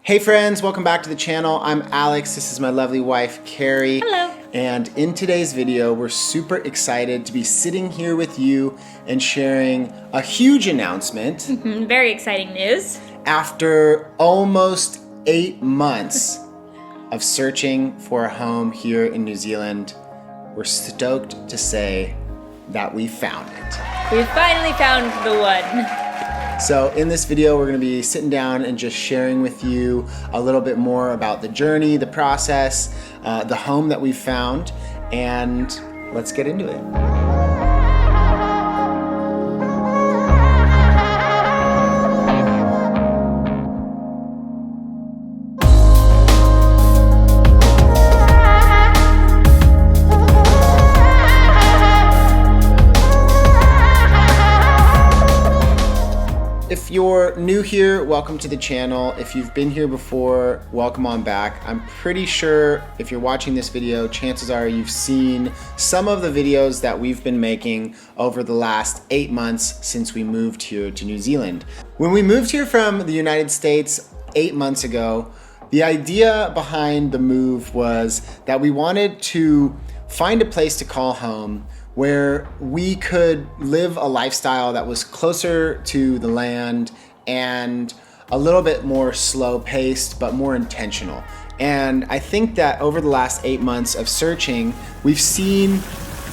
Hey friends, welcome back to the channel. I'm Alex, this is my lovely wife, Carrie. Hello. And in today's video, we're super excited to be sitting here with you and sharing a huge announcement. Very exciting news. After almost 8 months of searching for a home here in New Zealand, we're stoked to say that we found it. We finally found the one. So in this video, we're gonna be sitting down and just sharing with you a little bit more about the journey, the process, the home that we found, and let's get into it. If you're new here, welcome to the channel. If you've been here before, welcome on back. I'm pretty sure if you're watching this video, chances are you've seen some of the videos that we've been making over the last 8 months since we moved here to New Zealand. When we moved here from the United States 8 months ago, the idea behind the move was that we wanted to find a place to call home where we could live a lifestyle that was closer to the land and a little bit more slow paced, but more intentional. And I think that over the last 8 months of searching, we've seen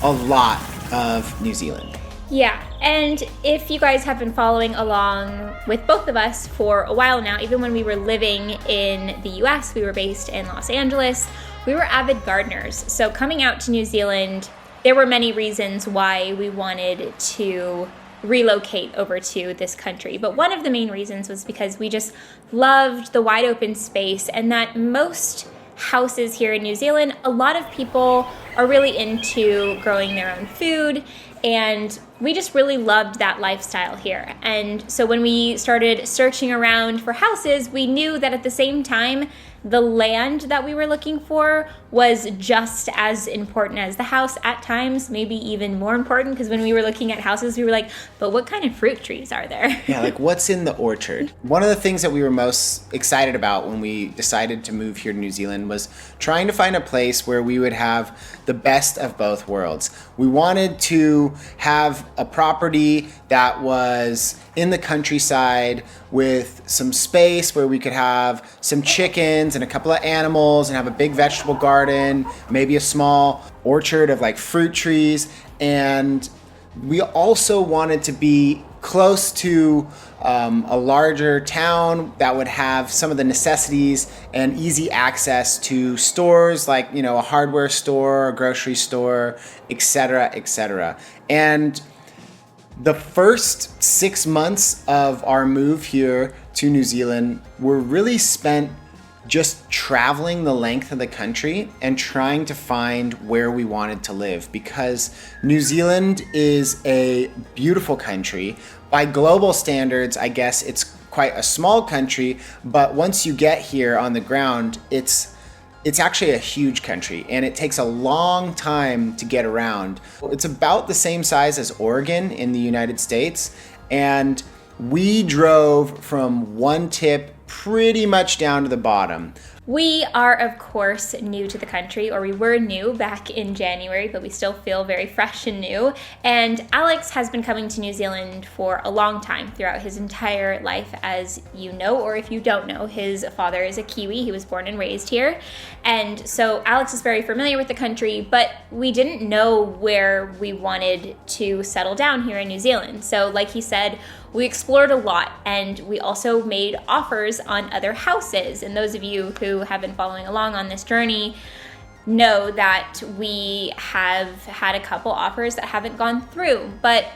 a lot of New Zealand. Yeah, and if you guys have been following along with both of us for a while now, even when we were living in the US, we were based in Los Angeles, we were avid gardeners. So coming out to New Zealand, there were many reasons why we wanted to relocate over to this country. But one of the main reasons was because we just loved the wide open space, and that most houses here in New Zealand, a lot of people are really into growing their own food, and we just really loved that lifestyle here. And so when we started searching around for houses, we knew that at the same time, the land that we were looking for was just as important as the house at times, maybe even more important, because when we were looking at houses, we were like, but what kind of fruit trees are there? Yeah, like what's in the orchard? One of the things that we were most excited about when we decided to move here to New Zealand was trying to find a place where we would have the best of both worlds. We wanted to have a property that was in the countryside with some space where we could have some chickens and a couple of animals and have a big vegetable garden, maybe a small orchard of like fruit trees. And we also wanted to be close to a larger town that would have some of the necessities and easy access to stores like, you know, a hardware store, a grocery store, etc., etc. And the first 6 months of our move here to New Zealand were really spent just traveling the length of the country and trying to find where we wanted to live, because New Zealand is a beautiful country. By global standards, I guess it's quite a small country, but once you get here on the ground, it's actually a huge country, and it takes a long time to get around. It's about the same size as Oregon in the United States, and we drove from one tip pretty much down to the bottom. We are, of course, new to the country, or we were new back in January, but we still feel very fresh and new. And Alex has been coming to New Zealand for a long time, throughout his entire life, as you know, or if you don't know, his father is a Kiwi. He was born and raised here. And so Alex is very familiar with the country, but we didn't know where we wanted to settle down here in New Zealand. So like he said, we explored a lot, and we also made offers on other houses. And those of you who have been following along on this journey know that we have had a couple offers that haven't gone through. But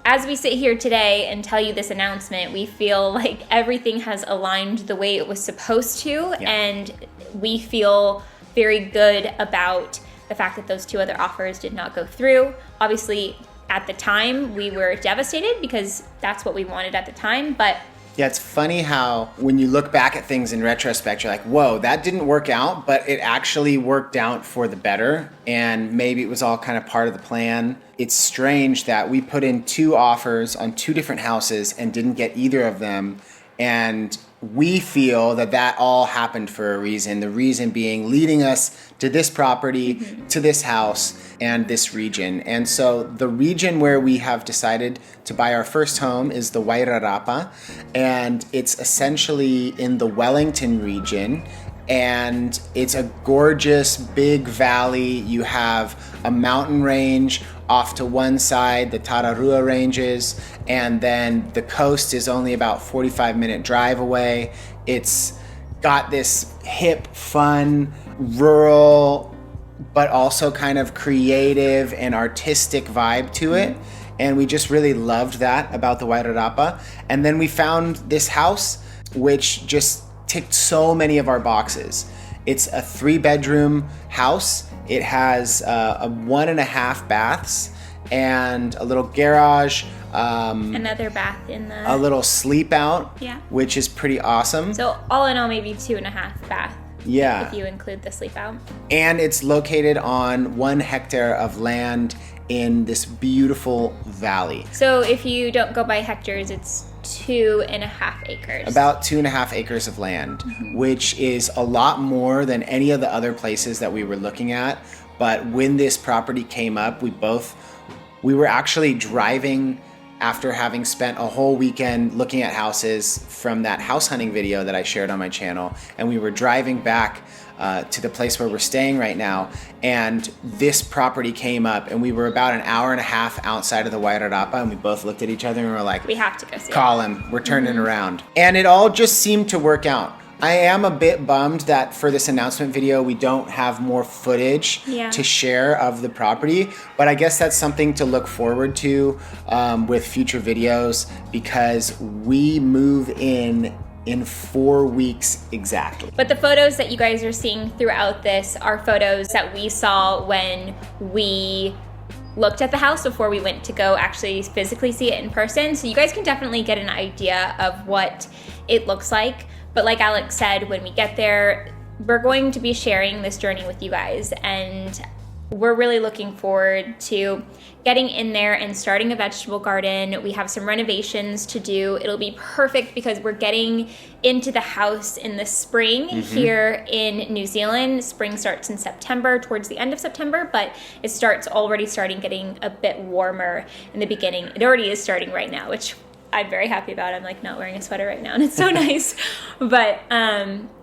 as we sit here today and tell you this announcement, we feel like everything has aligned the way it was supposed to, and we feel very good about the fact that those two other offers did not go through. Obviously, at the time, we were devastated because that's what we wanted at the time, but Yeah, it's funny how when you look back at things in retrospect, you're like, whoa, that didn't work out, but it actually worked out for the better. And maybe it was all kind of part of the plan. It's strange that we put in 2 offers on 2 different houses and didn't get either of them. And we feel that all happened for a reason. The reason being leading us to this property, to this house, and this region. And so the region where we have decided to buy our first home is the Wairarapa, and it's essentially in the Wellington region. And it's a gorgeous big valley. You have a mountain range off to one side, the Tararua Ranges, and then the coast is only about 45-minute drive away. It's got this hip, fun, rural, but also kind of creative and artistic vibe to it. And we just really loved that about the Wairarapa. And then we found this house, which just ticked so many of our boxes. It's a 3-bedroom house. It has a 1.5 baths and a little garage. Another bath in the... A little sleep out, yeah, which is pretty awesome. So all in all, maybe 2.5 bath. Yeah. If you include the sleep out. And it's located on 1 hectare of land in this beautiful valley. So if you don't go by hectares, it's 2.5 acres. About 2.5 acres of land, which is a lot more than any of the other places that we were looking at. But when this property came up, we were actually driving after having spent a whole weekend looking at houses from that house hunting video that I shared on my channel. And we were driving back to the place where we're staying right now, and this property came up, and we were about an hour and a half outside of the Wairarapa, and we both looked at each other and we were like, we have to go see call him, we're turning around. And it all just seemed to work out. I am a bit bummed that for this announcement video we don't have more footage to share of the property, but I guess that's something to look forward to with future videos, because we move in 4 weeks exactly. But the photos that you guys are seeing throughout this are photos that we saw when we looked at the house before we went to go actually physically see it in person. So you guys can definitely get an idea of what it looks like. But like Alex said, when we get there, we're going to be sharing this journey with you guys, and we're really looking forward to getting in there and starting a vegetable garden. We have some renovations to do. It'll be perfect because we're getting into the house in the spring here in New Zealand. Spring starts in September, towards the end of September, but it starts already getting a bit warmer in the beginning. It already is starting right now, which I'm very happy about. I'm like not wearing a sweater right now, and it's so nice. But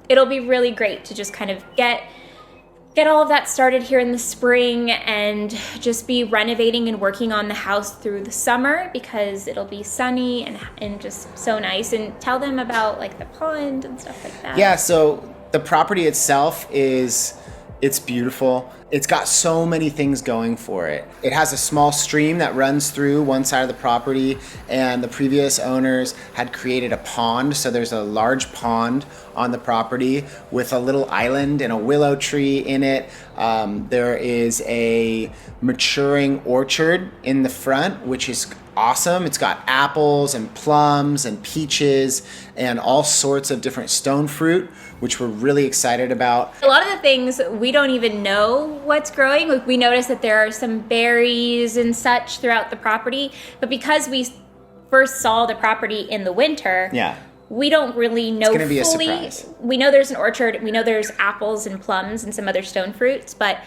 it'll be really great to just kind of get all of that started here in the spring and just be renovating and working on the house through the summer, because it'll be sunny and just so nice. And tell them about like the pond and stuff like that. Yeah, so the property itself it's beautiful. It's got so many things going for it. It has a small stream that runs through one side of the property, and the previous owners had created a pond. So there's a large pond on the property with a little island and a willow tree in it. There is a maturing orchard in the front, which is awesome. It's got apples and plums and peaches and all sorts of different stone fruit, which we're really excited about. A lot of the things we don't even know what's growing. Like, we noticed that there are some berries and such throughout the property, but because we first saw the property in the winter, we don't really know it's gonna be fully. A surprise. We know there's an orchard, we know there's apples and plums and some other stone fruits, but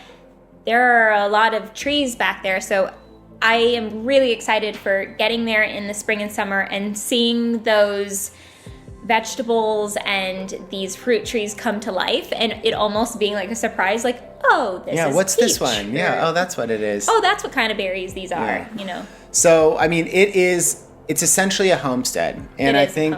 there are a lot of trees back there. So I am really excited for getting there in the spring and summer and seeing those vegetables and these fruit trees come to life, and it almost being like a surprise, like, oh, this is what's peach, this one? Oh, that's what it is. Oh, that's what kind of berries these are, you know. So, I mean, it's essentially a homestead. And I think,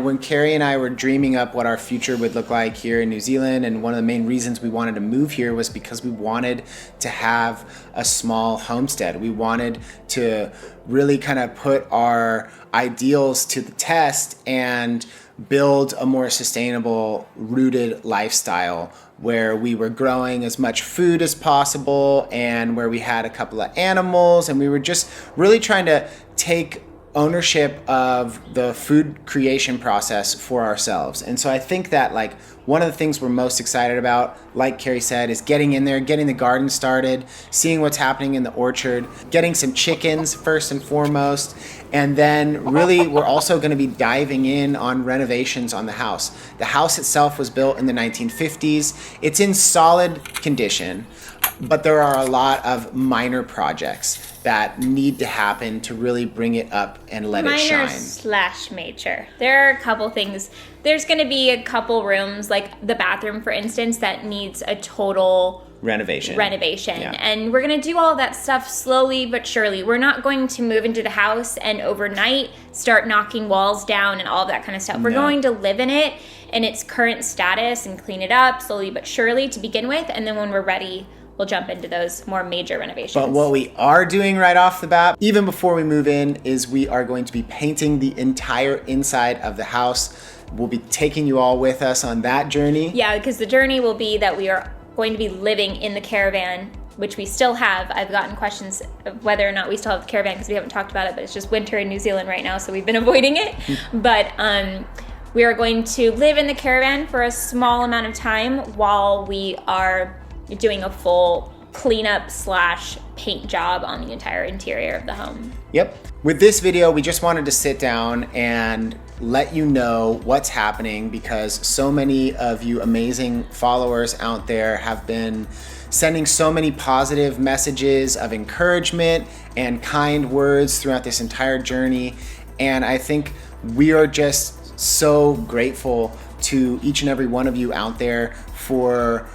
when Carrie and I were dreaming up what our future would look like here in New Zealand, and one of the main reasons we wanted to move here was because we wanted to have a small homestead. We wanted to really kind of put our ideals to the test and build a more sustainable, rooted lifestyle where we were growing as much food as possible and where we had a couple of animals, and we were just really trying to take ownership of the food creation process for ourselves. And so I think that like one of the things we're most excited about, like Carrie said, is getting in there, getting the garden started, seeing what's happening in the orchard, getting some chickens first and foremost. And then really we're also going to be diving in on renovations on the house. The house itself was built in the 1950s. It's in solid condition, but there are a lot of minor projects that need to happen to really bring it up and let it shine. Minor/major. There are a couple things. There's going to be a couple rooms, like the bathroom, for instance, that needs a total renovation. Yeah. And we're going to do all that stuff slowly but surely. We're not going to move into the house and overnight start knocking walls down and all that kind of stuff. We're going to live in it in its current status and clean it up slowly but surely to begin with. And then when we're ready, we'll jump into those more major renovations. But what we are doing right off the bat, even before we move in, is we are going to be painting the entire inside of the house. We'll be taking you all with us on that journey. Yeah, because the journey will be that we are going to be living in the caravan, which we still have. I've gotten questions of whether or not we still have the caravan because we haven't talked about it, but it's just winter in New Zealand right now, so we've been avoiding it. But we are going to live in the caravan for a small amount of time while we are doing a full cleanup/paint job on the entire interior of the home. Yep. With this video, we just wanted to sit down and let you know what's happening because so many of you amazing followers out there have been sending so many positive messages of encouragement and kind words throughout this entire journey. And I think we are just so grateful to each and every one of you out there for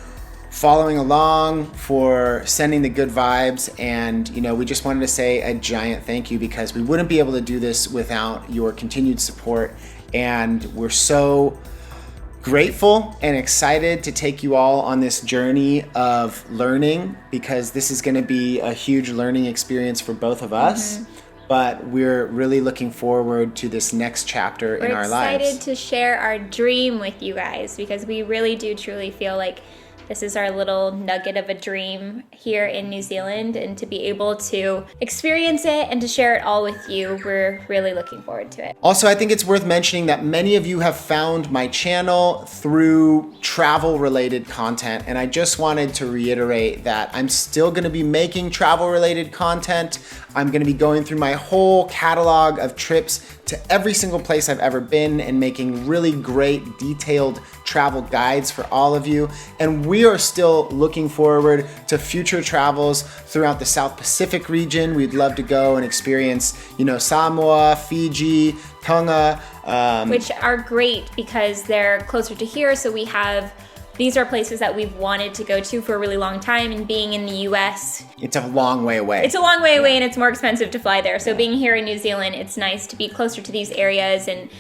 following along, for sending the good vibes. And we just wanted to say a giant thank you because we wouldn't be able to do this without your continued support. And we're so grateful and excited to take you all on this journey of learning because this is going to be a huge learning experience for both of us. But we're really looking forward to this next chapter in our lives. We're excited to share our dream with you guys because we really do truly feel like this is our little nugget of a dream here in New Zealand, and to be able to experience it and to share it all with you, we're really looking forward to it. Also, I think it's worth mentioning that many of you have found my channel through travel-related content, and I just wanted to reiterate that I'm still going to be making travel-related content. I'm going to be going through my whole catalog of trips to every single place I've ever been and making really great detailed travel guides for all of you. And we are still looking forward to future travels throughout the South Pacific region. We'd love to go and experience, Samoa, Fiji, Tonga. Which are great because they're closer to here. So these are places that we've wanted to go to for a really long time, and being in the US, it's a long way away. It's a long way away and it's more expensive to fly there. So being here in New Zealand, it's nice to be closer to these areas and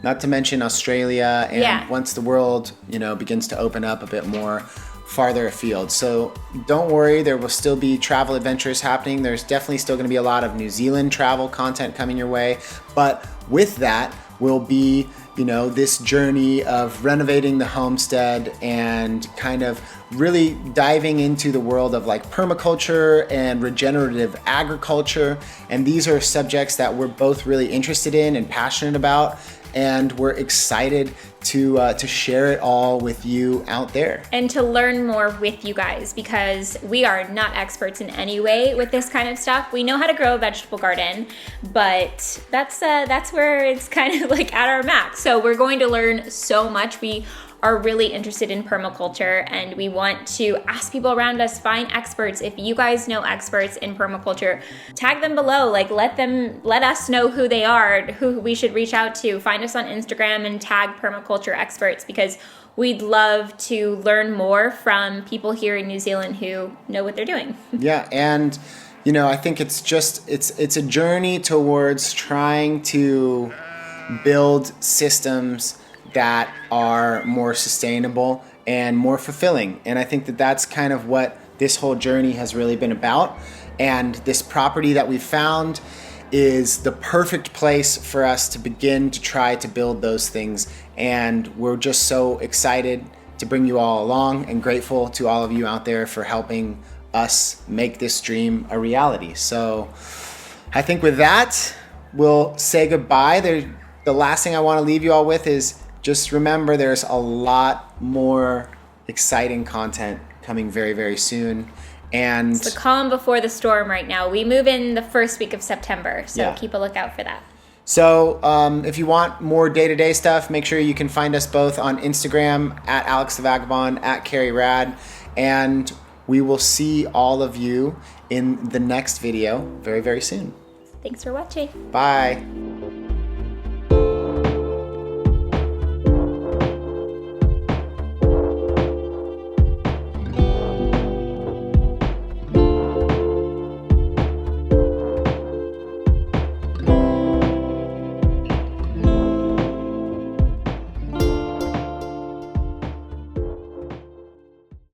not to mention Australia and once the world, begins to open up a bit more, farther afield. So don't worry, there will still be travel adventures happening. There's definitely still going to be a lot of New Zealand travel content coming your way. But with that will be this journey of renovating the homestead and kind of really diving into the world of like permaculture and regenerative agriculture. And these are subjects that we're both really interested in and passionate about. And we're excited to share it all with you out there. And to learn more with you guys, because we are not experts in any way with this kind of stuff. We know how to grow a vegetable garden, but that's where it's kind of like at our max. So we're going to learn so much. We are really interested in permaculture, and we want to ask people around us, find experts. If you guys know experts in permaculture, tag them below. Like let us know who they are, who we should reach out to. Find us on Instagram and tag permaculture experts, because we'd love to learn more from people here in New Zealand who know what they're doing. Yeah, and I think it's a journey towards trying to build systems that are more sustainable and more fulfilling. And I think that that's kind of what this whole journey has really been about. And this property that we found is the perfect place for us to begin to try to build those things. And we're just so excited to bring you all along, and grateful to all of you out there for helping us make this dream a reality. So I think with that, we'll say goodbye. The last thing I want to leave you all with is just remember there's a lot more exciting content coming very, very soon. And it's the calm before the storm right now. We move in the first week of September, so Yeah. keep a lookout for that. So if you want more day-to-day stuff, make sure you can find us both on Instagram at Alex the Vagabond, at Carrie Rad, and we will see all of you in the next video very, very soon. Thanks for watching. Bye.